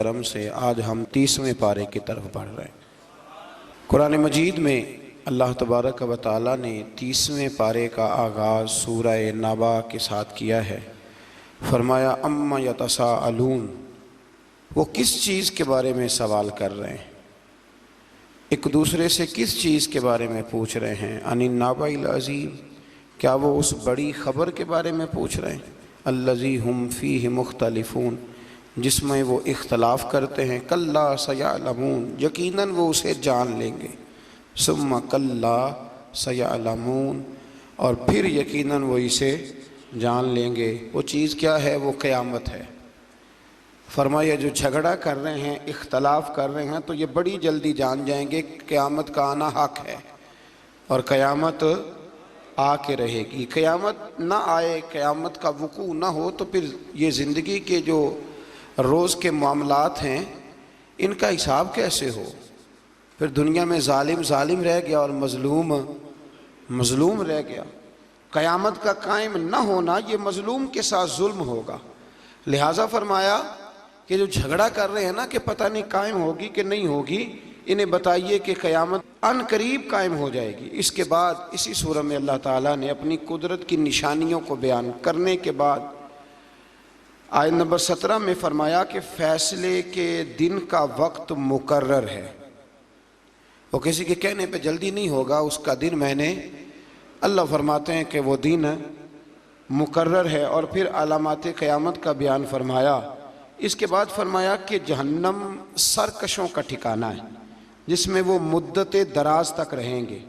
करम से आज हम 30वें पारे की तरफ बढ़ रहे हैं। कुरान मजीद में अल्लाह तबारक व तआला ने 30वें पारे का आगाज़ सूरह नबा के साथ किया है। फरमाया अम्मा यतसाअलून, वो किस चीज़ के बारे में सवाल कर रहे हैं, एक दूसरे से किस चीज़ के बारे में पूछ रहे हैं। अनिन नबाइल अज़ीम, क्या वो उस बड़ी ख़बर के बारे में पूछ रहे हैं। अल्लज़ी हुम फ़ीहि मुख्तलिफ़ून, जिसमें वो इख्तलाफ करते हैं। कल्ला सयअलमून, यकीनन वो उसे जान लेंगे। सुम्मा कल्ला सयअलमून, और फिर यकीनन वो इसे जान लेंगे। वो चीज़ क्या है? वो क़यामत है। फरमाया जो झगड़ा कर रहे हैं, इख्तलाफ कर रहे हैं, तो ये बड़ी जल्दी जान जाएंगे क़यामत का आना हक़ है और क़यामत आके रहेगी। क़यामत ना आए, क़यामत का वक़ू ना हो, तो फिर ये ज़िंदगी के जो रोज़ के मामलात हैं इनका हिसाब कैसे हो। फिर दुनिया में ज़ालिम ज़ालिम रह गया और मज़लूम मज़लूम रह गया। क़यामत का कायम ना होना ये मज़लूम के साथ जुल्म होगा। लिहाजा फरमाया कि जो झगड़ा कर रहे हैं ना कि पता नहीं कायम होगी कि नहीं होगी, इन्हें बताइए कि क़यामत अन करीब कायम हो जाएगी। इसके बाद इसी सूरह में अल्लाह ताला ने अपनी कुदरत की निशानियों को बयान करने के बाद आयत नंबर 17 में फरमाया कि फ़ैसले के दिन का वक्त मुकर्रर है। वो किसी के कहने पे जल्दी नहीं होगा, उसका दिन मैंने, अल्लाह फरमाते हैं कि वो दिन मुकर्रर है। और फिर अलामात क़यामत का बयान फरमाया। इसके बाद फरमाया कि जहन्नम सरकशों का ठिकाना है, जिसमें वो मुद्दत दराज तक रहेंगे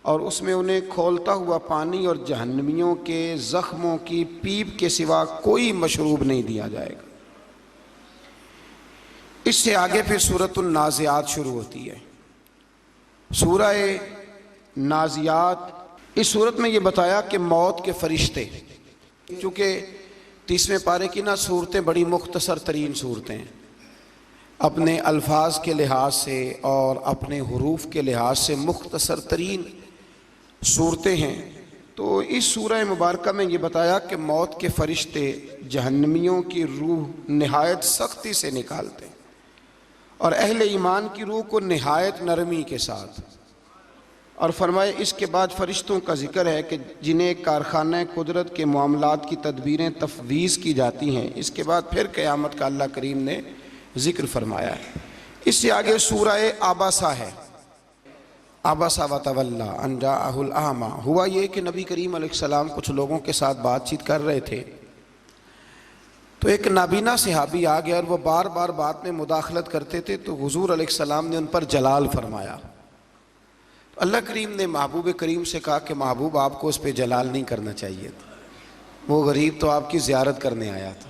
और उसमें उन्हें खोलता हुआ पानी और जहन्नमियों के ज़ख्मों की पीप के सिवा कोई मशरूब नहीं दिया जाएगा। इससे आगे फिर सूरतुन नाज़ियात शुरू होती है। सूरह नाज़ियात, इस सूरत में ये बताया कि मौत के फरिश्ते, चूँकि 30वें पारे की ना सूरतें बड़ी मुख्तसर तरीन सूरतें हैं, अपने अल्फाज के लिहाज से और अपने हुरूफ के लिहाज से मुख्तसर तरीन सूरतें हैं। तो इस सूरह मुबारक में ये बताया कि मौत के फरिश्ते जहन्नमियों की रूह नहायत सख्ती से निकालते हैं और अहले ईमान की रूह को नहायत नरमी के साथ। और फरमाए इसके बाद फरिश्तों का जिक्र है कि जिन्हें कारखाना कुदरत के मामलात की तदबीरें तफवीज़ की जाती हैं। इसके बाद फिर क़यामत का अल्लाह करीम ने ज़िक्र फरमाया है। इससे आगे सूरह आबासा है। आबासा व तवल्ला अन जाअहुल आमा। हुआ ये कि नबी करीम अलैहिस्सलाम कुछ लोगों के साथ बातचीत कर रहे थे, तो एक नाबीना सहाबी आ गया और वह बार बार बात में मुदाखलत करते थे, तो हुजूर अलैहिस्सलाम ने उन पर जलाल फरमाया। तो अल्लाह करीम ने महबूब करीम से कहा कि महबूब आपको उस पर जलाल नहीं करना चाहिए था, वो गरीब तो आपकी ज़ियारत करने आया था,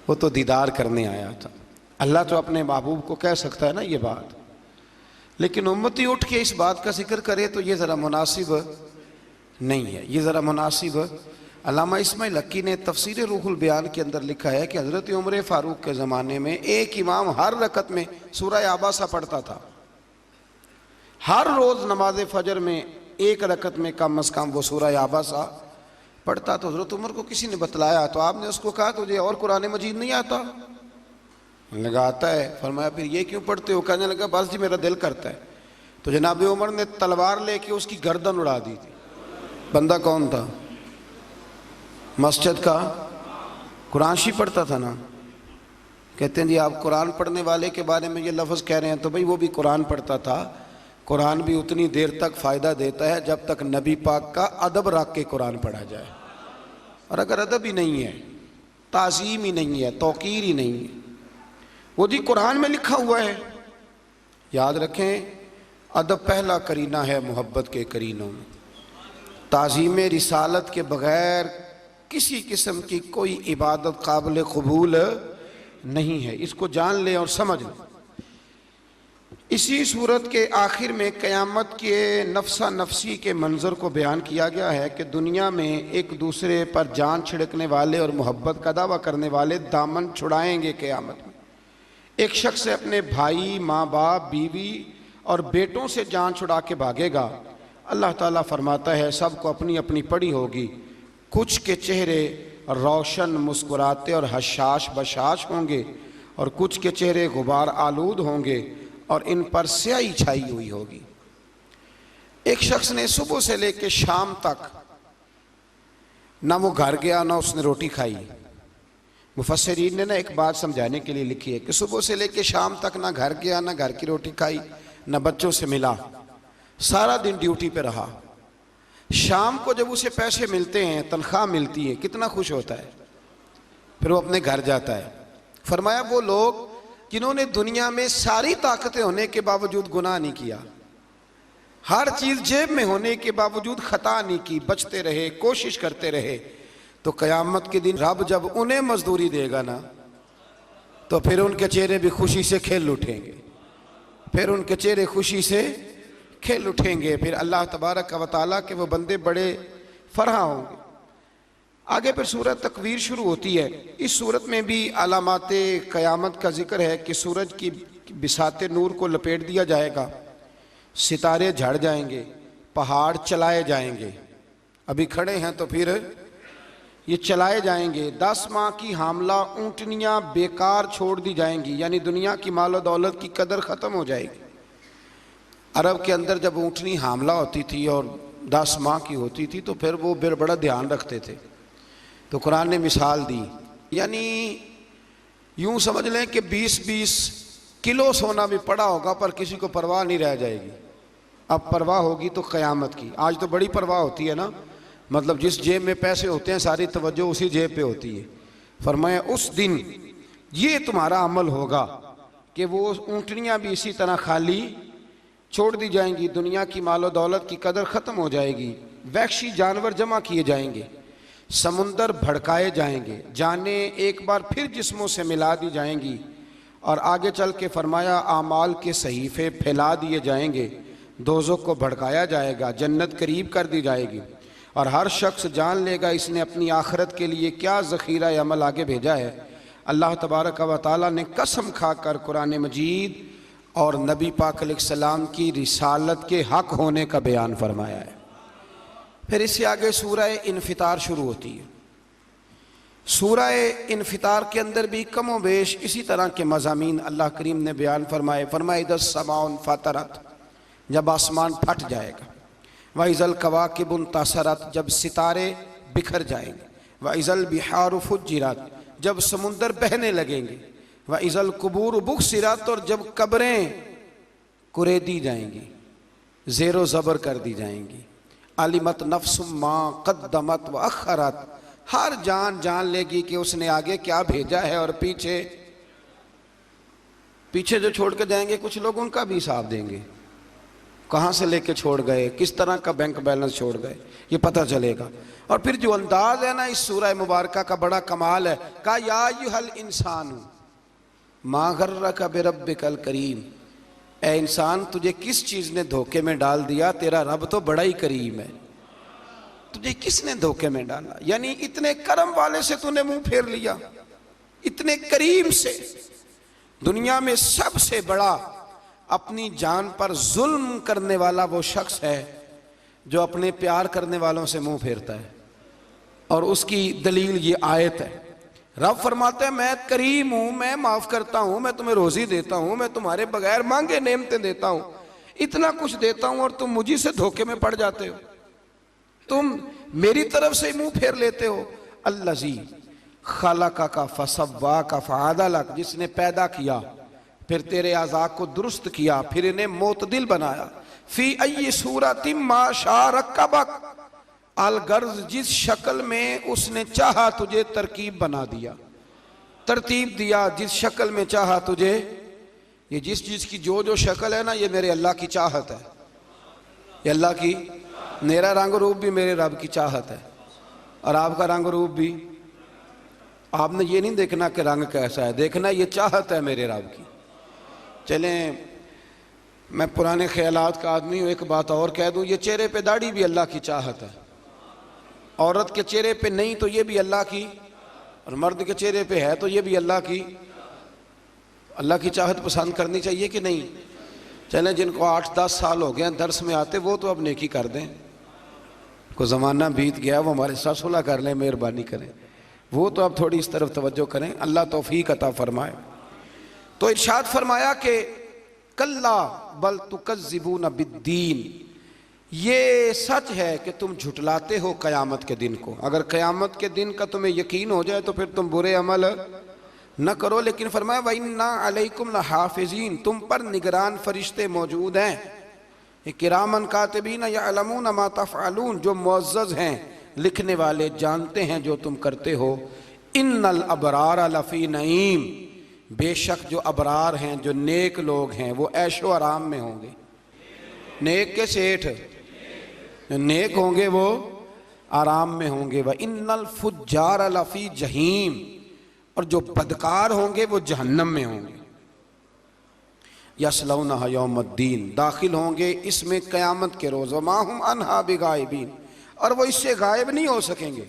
वो तो दीदार करने आया था। अल्लाह तो अपने महबूब को कह सकता है ना ये बात, लेकिन उम्मती उठ के इस बात का जिक्र करे तो ये ज़रा मुनासिब नहीं है, ये ज़रा मुनासिब। अल्लामा इस्माइल हक्की ने तफसीर रूहुल बयान के अंदर लिखा है कि हज़रत उमर फ़ारूक के ज़माने में एक इमाम हर रकत में सूरह आबासा पढ़ता था। हर रोज़ नमाज फ़जर में एक रकत में कम अज़ कम वो सूरह आबासा पढ़ता। तो हज़रत उमर को किसी ने बतलाया तो आपने उसको कहा तुझे और कुरान मजीद नहीं आता? लगा आता है। फरमाया फिर ये क्यों पढ़ते हो? कहने लगा बस जी मेरा दिल करता है। तो जनाब उमर ने तलवार लेके उसकी गर्दन उड़ा दी थी। बंदा कौन था? मस्जिद का कुरानशी पढ़ता था ना। कहते हैं जी आप कुरान पढ़ने वाले के बारे में ये लफ्ज़ कह रहे हैं, तो भाई वो भी कुरान पढ़ता था। कुरान भी उतनी देर तक फ़ायदा देता है जब तक नबी पाक का अदब रख के कुरान पढ़ा जाए, और अगर अदब ही नहीं है, ताज़ीम ही नहीं है, तौक़ीर ही नहीं है, वो जी कुरान में लिखा हुआ है। याद रखें अदब पहला करीना है मोहब्बत के करीनों में। ताज़ीम रिसालत के बग़ैर किसी किस्म की कोई इबादत काबिल कबूल नहीं है, इसको जान लें और समझ लें। इसी सूरत के आखिर में क़यामत के नफ्सा नफसी के मंज़र को बयान किया गया है कि दुनिया में एक दूसरे पर जान छिड़कने वाले और मोहब्बत का दावा करने वाले दामन छुड़ाएंगे। क़यामत में एक शख्स अपने भाई, माँ बाप, बीवी और बेटों से जान छुड़ा के भागेगा। अल्लाह ताला फरमाता है सबको अपनी अपनी पड़ी होगी। कुछ के चेहरे रोशन, मुस्कुराते और हशाश बशाश होंगे और कुछ के चेहरे गुबार आलूद होंगे और इन पर स्याही छाई हुई होगी। एक शख्स ने सुबह से लेकर शाम तक ना वो घर गया ना उसने रोटी खाई। मुफस्सिरीन ने ना एक बात समझाने के लिए लिखी है कि सुबह से लेकर शाम तक ना घर गया ना घर की रोटी खाई ना बच्चों से मिला, सारा दिन ड्यूटी पे रहा। शाम को जब उसे पैसे मिलते हैं, तनख्वाह मिलती है, कितना खुश होता है, फिर वो अपने घर जाता है। फरमाया वो लोग जिन्होंने दुनिया में सारी ताकतें होने के बावजूद गुनाह नहीं किया, हर चीज जेब में होने के बावजूद खता नहीं की, बचते रहे, कोशिश करते रहे, तो कयामत के दिन रब जब उन्हें मजदूरी देगा ना, तो फिर उनके चेहरे भी खुशी से खेल उठेंगे, फिर उनके चेहरे खुशी से खेल उठेंगे। फिर अल्लाह तबारक व तआला के वो बंदे बड़े फरहा होंगे। आगे फिर सूरत तकवीर शुरू होती है। इस सूरत में भी अलामाते क़यामत का जिक्र है कि सूरज की बिसाते नूर को लपेट दिया जाएगा, सितारे झड़ जाएंगे, पहाड़ चलाए जाएंगे। अभी खड़े हैं तो फिर ये चलाए जाएंगे। 10 माह की हामला ऊँटनियाँ बेकार छोड़ दी जाएंगी, यानी दुनिया की मालो दौलत की कदर ख़त्म हो जाएगी। अरब के अंदर जब ऊँटनी हामला होती थी और 10 माह की होती थी तो फिर वो बड़ा ध्यान रखते थे। तो कुरान ने मिसाल दी, यानी यूं समझ लें कि 20-20 किलो सोना भी पड़ा होगा पर किसी को परवाह नहीं रह जाएगी। अब परवाह होगी तो क़यामत की। आज तो बड़ी परवाह होती है ना, मतलब जिस जेब में पैसे होते हैं सारी तवज्जो उसी जेब पे होती है। फरमाया उस दिन ये तुम्हारा अमल होगा कि वो ऊँटनियाँ भी इसी तरह खाली छोड़ दी जाएंगी, दुनिया की मालो दौलत की कदर ख़त्म हो जाएगी, वहशी जानवर जमा किए जाएंगे, समुंदर भड़काए जाएंगे, जाने एक बार फिर जिस्मों से मिला दी जाएंगी। और आगे चल के फरमाया आमाल के सहीफ़े फैला दिए जाएंगे, दोज़ख को भड़काया जाएगा, जन्नत करीब कर दी जाएगी और हर शख्स जान लेगा इसने अपनी आखिरत के लिए क्या ज़ख़ीरा अमल आगे भेजा है। अल्लाह तबारक व तआला ने कसम खाकर कुरान मजीद और नबी पाक अलैहिस्सलाम की रिसालत के हक होने का बयान फरमाया है। फिर इससे आगे सूरह इन्फितार शुरू होती है। सूरह इन्फितार के अंदर भी कमो बेश इसी तरह के मज़ामीन अल्लाह करीम ने बयान फरमाए। फरमाया इदस समाउन फतरत, जब आसमान फट जाएगा, व इज़ल कवाकिबुन तसरत, जब सितारे बिखर जाएंगे, व इज़ल बिहार फुज्जिरत, जब समुंदर बहने लगेंगे, व इज़ल कुबूर बुक्सिरत, और जब कब्रें कुरेदी जाएंगी, ज़ेरो ज़बर कर दी जाएंगी। अलिमत नफ्सुम मा क़द्दमत व अख़रत, हर जान जान लेगी कि उसने आगे क्या भेजा है और पीछे जो छोड़ के जाएंगे कुछ लोग उनका भी हिसाब देंगे, कहाँ से लेके छोड़ गए, किस तरह का बैंक बैलेंस छोड़ गए, ये पता चलेगा। और फिर जो अंदाज है ना इस सूरह मुबारका का बड़ा कमाल है, का या अय्युहल इंसानु मा गर्रका बिरब्बिकल करीम, ए इंसान तुझे किस चीज़ ने धोखे में डाल दिया, तेरा रब तो बड़ा ही करीम है, तुझे किसने धोखे में डाला, यानी इतने करम वाले से तूने मुंह फेर लिया, इतने करीम से। दुनिया में सबसे बड़ा अपनी जान पर जुल्म करने वाला वो शख्स है जो अपने प्यार करने वालों से मुंह फेरता है, और उसकी दलील ये आयत है। रब फरमाते हैं मैं करीम हूं, मैं माफ करता हूं, मैं तुम्हें रोजी देता हूं, मैं तुम्हारे बगैर मांगे नेमतें देता हूं, इतना कुछ देता हूं और तुम मुझी से धोखे में पड़ जाते हो, तुम मेरी तरफ से मुंह फेर लेते हो। अल्लज़ी खलका का फसव्वा का फ़अदलक, जिसने पैदा किया फिर तेरे आज़ा को दुरुस्त किया, फिर इन्हें मोतदिल बनाया। फी अय्यि सूरतिम मा शा रक्कबक, अलगर्ज जिस शक्ल में उसने चाहा तुझे तरकीब बना दिया, तरतीब दिया, जिस शक्ल में चाहा तुझे। ये जिस चीज़ की जो जो शक्ल है ना, ये मेरे अल्लाह की चाहत है, ये अल्लाह की, मेरा रंग रूप भी मेरे रब की चाहत है, और आपका रंग रूप भी। आपने ये नहीं देखना कि रंग कैसा है, देखना ये चाहत है मेरे रब की। चलें, मैं पुराने ख्यालात का आदमी हूँ, एक बात और कह दूँ, ये चेहरे पे दाढ़ी भी अल्लाह की चाहत है, औरत के चेहरे पे नहीं तो ये भी अल्लाह की, और मर्द के चेहरे पे है तो ये भी अल्लाह की। अल्लाह की चाहत पसंद करनी चाहिए कि नहीं? चलें, जिनको 8-10 साल हो गए दर्स में आते वो तो अब नेकी कर दें, को ज़माना बीत गया, वो हमारे साथ सुलह कर लें, मेहरबानी करें, वो तो अब थोड़ी इस तरफ तवज्जो करें, अल्लाह तौफीक अता फरमाए। तो इरशाद फरमाया कि कल्ला बल तुकज़्ज़िबून बिद्दीन, ये सच है कि तुम झुटलाते हो क़यामत के दिन को। अगर क़यामत के दिन का तुम्हें यकीन हो जाए तो फिर तुम बुरे अमल न करो। लेकिन फरमाया वइन्ना अलैकुम लहाफ़िज़ीन, तुम पर निगरान फरिश्ते मौजूद हैं, किरामन कातिबीन यअलमून मा तफ़अलून, जो मुअज़्ज़ज़ हैं, लिखने वाले, जानते हैं जो तुम करते हो। इन्नल अबरार लफ़ी नईम, बेशक जो अबरार हैं, जो नेक लोग हैं, वो ऐशो आराम में होंगे। नेक के सेठ जो नेक होंगे वो आराम में होंगे। व इन्नल फुज्जार लफ़ी जहीम, और जो बदकार होंगे वो जहन्नम में होंगे। यस्लौनहा यौमद्दीन, दाखिल होंगे इसमें क़यामत के रोज़। व मा हुम अन्हा बिगाइबीन, और वो इससे गायब नहीं हो सकेंगे।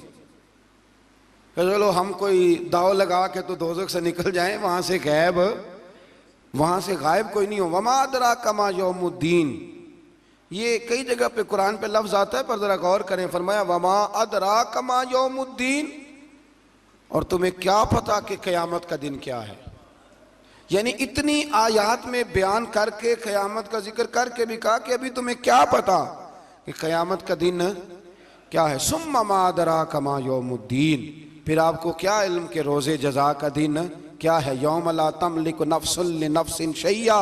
चलो हम कोई दाव लगा के तो दोज़ख से निकल जाएं, वहाँ से गायब कोई नहीं हो। वमा अदराका मा यौमुद्दीन, ये कई जगह पे कुरान पे लफ्ज़ आता है, पर ज़रा गौर करें। फरमाया वमा अदराका मा यौमुद्दीन, और तुम्हें क्या पता कि क़यामत का दिन क्या है। यानी इतनी आयात में बयान करके क़यामत का जिक्र करके भी कहा कि अभी तुम्हें क्या पता कि क़यामत का दिन क्या है। सुम्मा मा अदराका मा यौमुद्दीन, फिर आपको क्या इल्म के रोज़े जज़ा का दिन क्या है। यौम ला तमलिकु नफ्सुन लिनफ्सिन शैया,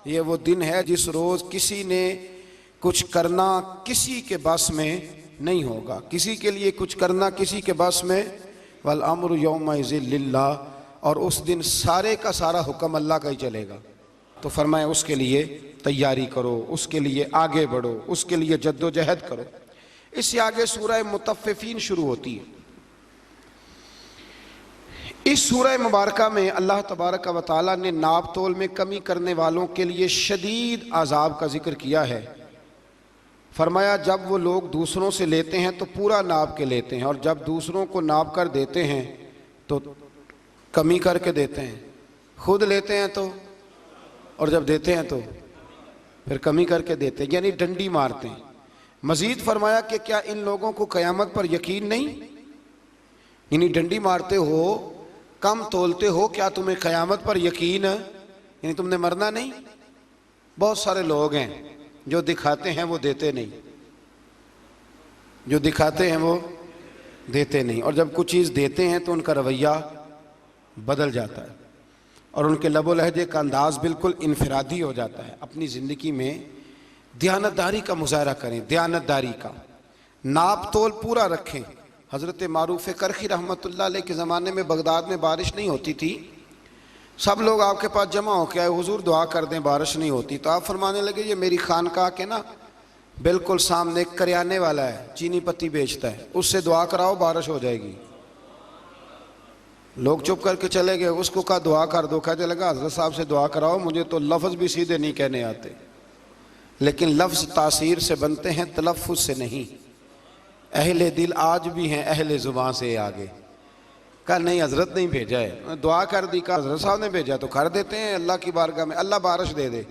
ये वो दिन है जिस रोज़ किसी ने कुछ करना किसी के बस में नहीं होगा, किसी के लिए कुछ करना किसी के बस में। वल अम्रु यौमइज़िन लिल्लाह, और उस दिन सारे का सारा हुक्म अल्लाह का ही चलेगा। तो फरमाया उसके लिए तैयारी करो, उसके लिए आगे बढ़ो, उसके लिए जद्दोजहद करो। इससे आगे सूरह मुतफ़्फ़िफ़ीन शुरू होती है। इस सूरह मुबारका में अल्लाह तबारक व तआला ने नाप तोल में कमी करने वालों के लिए शदीद अज़ाब का जिक्र किया है। फरमाया जब वो लोग दूसरों से लेते हैं तो पूरा नाप के लेते हैं, और जब दूसरों को नाप कर देते हैं तो कमी करके देते हैं। खुद लेते हैं तो, और जब देते हैं तो फिर कमी करके देते हैं, यानी डंडी मारते हैं। मज़ीद फरमाया कि क्या इन लोगों को क़यामत पर यकीन नहीं, यानी डंडी मारते हो, कम तोलते हो, क्या तुम्हें क़यामत पर यकीन, यानी तुमने मरना नहीं। बहुत सारे लोग हैं जो दिखाते हैं वो देते नहीं, जो दिखाते हैं वो देते नहीं, और जब कुछ चीज़ देते हैं तो उनका रवैया बदल जाता है और उनके लबो लहजे का अंदाज़ बिल्कुल इनफरादी हो जाता है। अपनी ज़िंदगी में दयानतदारी का मुज़ाहरा करें, दयानतदारी का, नाप तोल पूरा रखें। हज़रत मारूफ़ करखी रहमतुल्लाह अलैह के ज़माने में बगदाद में बारिश नहीं होती थी। सब लोग आपके पास जमा हो के आए, हुजूर दुआ कर दें बारिश नहीं होती। तो आप फरमाने लगे ये मेरी खानकाह के ना बिल्कुल सामने एक करियाने वाला है, चीनी पत्ती बेचता है, उससे दुआ कराओ बारिश हो जाएगी। लोग चुप करके चले गए। उसको कहा दुआ कर दो, कहने लगा हज़रत साहब से दुआ कराओ, मुझे तो लफ्ज़ भी सीधे नहीं कहने आते। लेकिन लफ्ज़ तासीर से बनते हैं, तलफ़्फ़ुज़ से नहीं। अहले दिल आज भी हैं अहले ज़ुबान से आगे। कहा नहीं हज़रत नहीं भेजा है, दुआ कर दी। कहा हज़रत साहब ने भेजा तो कर देते हैं अल्लाह की बारगाह में, अल्लाह बारिश दे दे।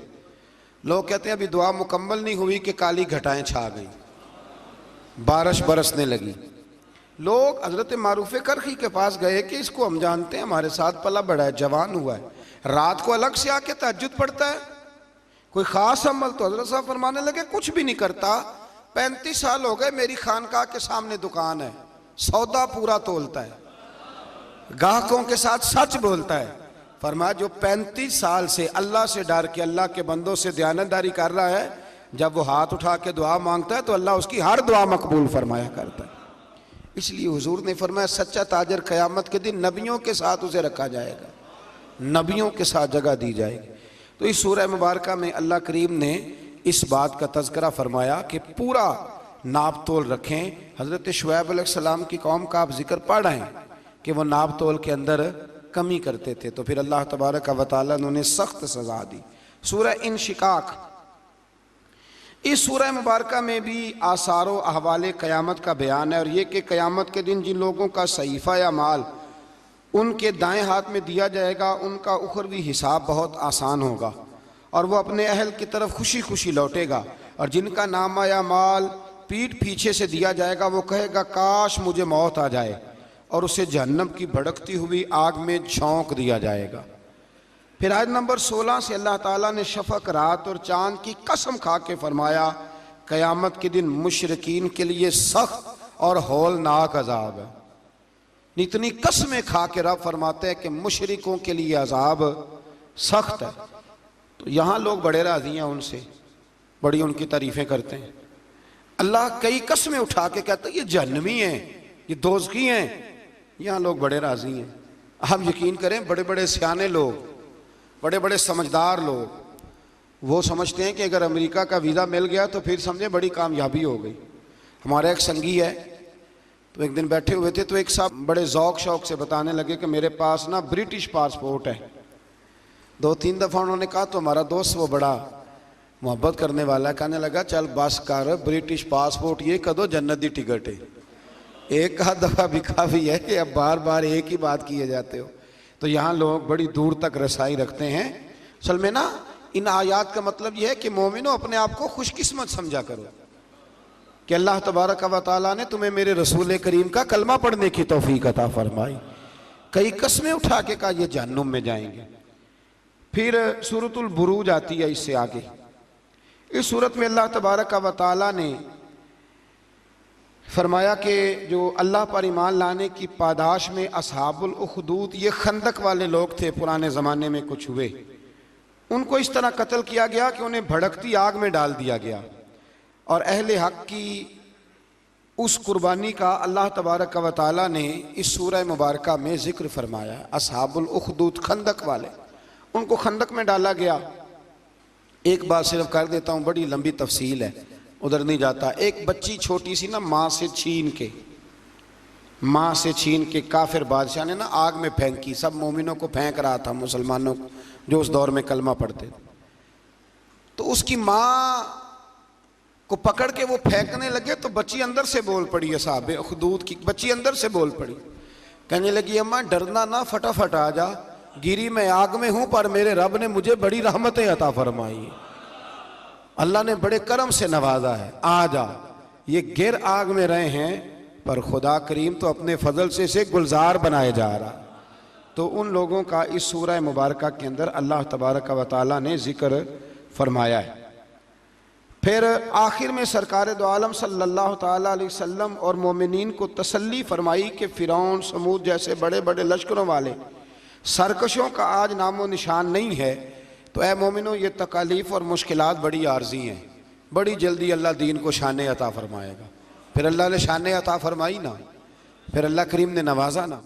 लोग कहते हैं अभी दुआ मुकम्मल नहीं हुई कि काली घटाएं छा गई, बारिश बरसने लगी। लोग हज़रत मारूफ़ करखी के पास गए कि इसको हम जानते हैं, हमारे साथ पला बड़ा है, जवान हुआ है, रात को अलग से आके तहज्जुद पढ़ता है, कोई ख़ास अमल। तो हज़रत साहब फरमाने लगे कुछ भी नहीं करता, 35 साल हो गए मेरी खानकाह के सामने दुकान है, सौदा पूरा तोलता है, ग्राहकों के साथ सच बोलता है। फरमाया जो 35 साल से अल्लाह से डर के अल्लाह के बंदों से दयानतदारी कर रहा है, जब वो हाथ उठा के दुआ मांगता है तो अल्लाह उसकी हर दुआ मकबूल फरमाया करता है। इसलिए हुजूर ने फरमाया सच्चा ताजर क़यामत के दिन नबियों के साथ उसे रखा जाएगा, नबियों के साथ जगह दी जाएगी। तो इस सूरह मुबारका में अल्लाह करीम ने इस बात का तज़किरा फरमाया कि पूरा नाप तोल रखें। हज़रत शुएब अलैहिस्सलाम की कौम का आप जिक्र पढ़ रहे हैं कि वो नाप तोल के अंदर कमी करते थे, तो फिर अल्लाह तबारक व तआला ने उन्हें सख्त सज़ा दी। सूरह इंशिकाक, इस सूरह मुबारका में भी आसारो अहवाले क़यामत का बयान है, और ये कि क़यामत के दिन जिन लोगों का सहीफ़ा या माल उनके दाएं हाथ में दिया जाएगा, उनका उखरवी हिसाब बहुत आसान होगा और वो अपने अहल की तरफ खुशी खुशी लौटेगा। और जिनका नामा या माल पीठ पीछे से दिया जाएगा, वो कहेगा काश मुझे मौत आ जाए, और उसे जहन्नम की भड़कती हुई आग में झोंक दिया जाएगा। फिर आयत नंबर 16 से अल्लाह ताला ने शफक, रात और चांद की कसम खा के फरमाया क़यामत के दिन मुशरिकीन के लिए सख्त और हौलनाक अजाब है। इतनी कसमें खा के रब फरमाते हैं कि मुशरिकों के लिए अजाब सख्त है। तो यहाँ लोग बड़े राजी हैं उनसे, बड़ी उनकी तारीफ़ें करते हैं। अल्लाह कई कसमें उठा के कहता है ये जहन्नमी हैं, ये दोज़खी हैं। यहाँ लोग बड़े राजी हैं। आप यकीन करें, बड़े बड़े सियाने लोग, बड़े बड़े समझदार लोग, वो समझते हैं कि अगर अमेरिका का वीज़ा मिल गया तो फिर समझे बड़ी कामयाबी हो गई। हमारा एक संगी है, तो एक दिन बैठे हुए थे तो एक साहब बड़े ज़ौक शौक से बताने लगे कि मेरे पास ना ब्रिटिश पासपोर्ट है। 2-3 दफ़ा उन्होंने कहा तो हमारा दोस्त वो बड़ा मोहब्बत करने वाला है, कहने लगा चल बस कर, ब्रिटिश पासपोर्ट ये कदो जन्नत दी टिकट है। एक आध दफ़ा भी काफ़ी है कि अब बार बार एक ही बात किए जाते हो। तो यहाँ लोग बड़ी दूर तक रसाई रखते हैं। असल में ना इन आयात का मतलब यह है कि मोमिनो अपने आप को खुशकिस्मत समझा करो कि अल्लाह तबारक व तआला ने तुम्हें मेरे रसूल करीम का कलमा पढ़ने की तौफीक अता फरमाई। कई कस्में उठा के कहा ये जहन्नुम में जाएंगे। फिर सूरतुल बुरूज आती है इससे आगे। इस सूरत में अल्लाह तबारक व तआला ने फरमाया कि जो अल्लाह पर ईमान लाने की पादाश में असहाबुल उखदूद, ये खंदक वाले लोग थे पुराने ज़माने में कुछ हुए, उनको इस तरह कत्ल किया गया कि उन्हें भड़कती आग में डाल दिया गया। और अहले हक की उस कुर्बानी का अल्लाह तबारक व तआला ने इस सूरह मुबारका में ज़िक्र फरमाया। असहाबुल उखदूद, खंदक वाले, उनको खंदक में डाला गया। एक बात सिर्फ कर देता हूँ, बड़ी लंबी तफसील है, उधर नहीं जाता। एक बच्ची छोटी सी ना माँ से छीन के काफिर बादशाह ने ना आग में फेंकी। सब मोमिनों को फेंक रहा था, मुसलमानों को जो उस दौर में कलमा पढ़ते। तो उसकी माँ को पकड़ के वो फेंकने लगे तो बच्ची अंदर से बोल पड़ी, असहाब उखदूद की बच्ची अंदर से बोल पड़ी, कहने लगी अम्मा डरना ना, फटाफट आ जा, गिरी मैं आग में हूं पर मेरे रब ने मुझे बड़ी रहमतें अता फरमाई, अल्लाह ने बड़े करम से नवाजा है, आ जा। ये गिर आग में रहे हैं पर खुदा करीम तो अपने फजल से इसे गुलजार बनाए जा रहा। तो उन लोगों का इस सूरह मुबारका के अंदर अल्लाह तबारक व तआला ने जिक्र फरमाया है। फिर आखिर में सरकार दो आलम सल्लल्लाहु ताला अलैहि वसल्लम और मोमिनीन को तसल्ली फरमाई कि फ़िरौन, समूद जैसे बड़े बड़े लश्करों वाले सरकशों का आज नामो निशान नहीं है। तो ऐ मोमिनो, ये तकालीफ और मुश्किलात बड़ी आर्जी हैं, बड़ी जल्दी अल्लाह दीन को शान अता फरमाएगा। फिर अल्लाह ने शान अता फरमाई ना, फिर अल्लाह करीम ने नवाजा ना।